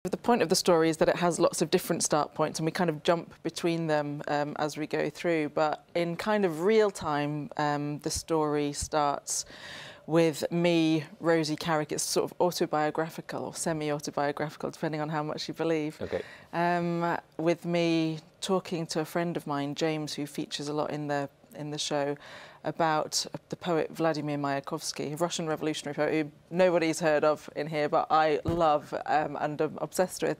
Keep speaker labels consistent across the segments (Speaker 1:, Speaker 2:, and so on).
Speaker 1: The point of the story is that it has lots of different start points and we kind of jump between them as we go through, but in kind of real time the story starts with me, Rosie Carrick. It's sort of autobiographical or semi-autobiographical, depending on how much you believe.
Speaker 2: Okay.
Speaker 1: With me talking to a friend of mine, James, who features a lot in the show, about the poet Vladimir Mayakovsky, a Russian revolutionary poet who nobody's heard of in here, but I love and am obsessed with.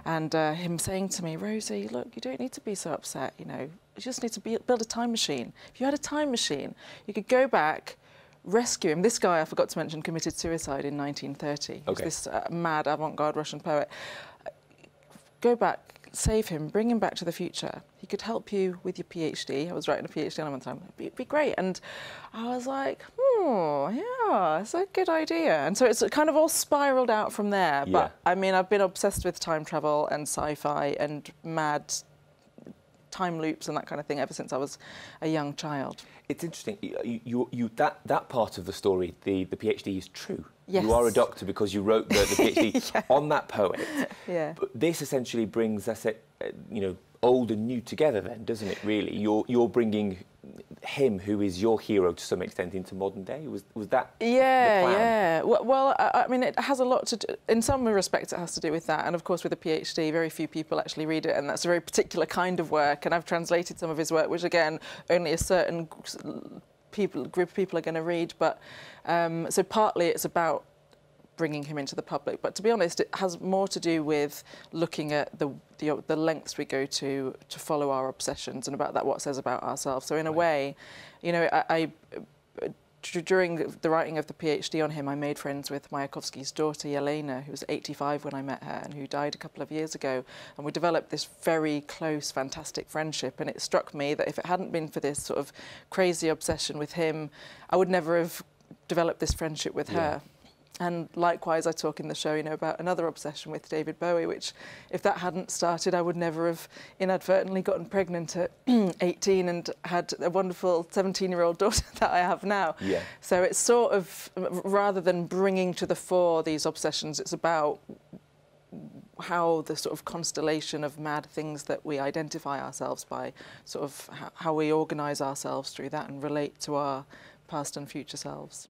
Speaker 1: And him saying to me, Rosie, look, you don't need to be so upset, you know, you just need to build a time machine. If you had a time machine, you could go back, rescue him. This guy, I forgot to mention, committed suicide in 1930. He was this mad avant-garde Russian poet. Go back, save him, bring him back to the future. He could help you with your PhD. I was writing a PhD on him one time. It'd be great. And I was like, oh, yeah, it's a good idea. And so it's kind of all spiraled out from there. Yeah. But I mean, I've been obsessed with time travel and sci-fi and mad time loops and that kind of thing ever since I was a young child.
Speaker 2: It's interesting. That part of the story, the PhD, is true.
Speaker 1: Yes.
Speaker 2: You are a doctor because you wrote the PhD
Speaker 1: yeah.
Speaker 2: on that poet.
Speaker 1: Yeah.
Speaker 2: But this essentially brings us, you know, old and new together. Then, doesn't it? Really, you're bringing him, who is your hero to some extent, into modern day. Was that?
Speaker 1: Yeah,
Speaker 2: the plan?
Speaker 1: yeah. Well, I mean, it has a lot to do. In some respects, it has to do with that. And of course, with a PhD, very few people actually read it, and that's a very particular kind of work. And I've translated some of his work, which again, only a certain group of people are going to read. But so partly it's about bringing him into the public, but to be honest, it has more to do with looking at the lengths we go to follow our obsessions and about that what it says about ourselves. So in a way, you know, during the writing of the PhD on him, I made friends with Mayakovsky's daughter Yelena, who was 85 when I met her and who died a couple of years ago, and we developed this very close, fantastic friendship. And it struck me that if it hadn't been for this sort of crazy obsession with him, I would never have developed this friendship with her. And likewise, I talk in the show, you know, about another obsession with David Bowie, which, if that hadn't started, I would never have inadvertently gotten pregnant at 18 and had a wonderful 17-year-old daughter that I have now. Yeah. So it's sort of, rather than bringing to the fore these obsessions, it's about how the sort of constellation of mad things that we identify ourselves by, sort of how we organise ourselves through that and relate to our past and future selves.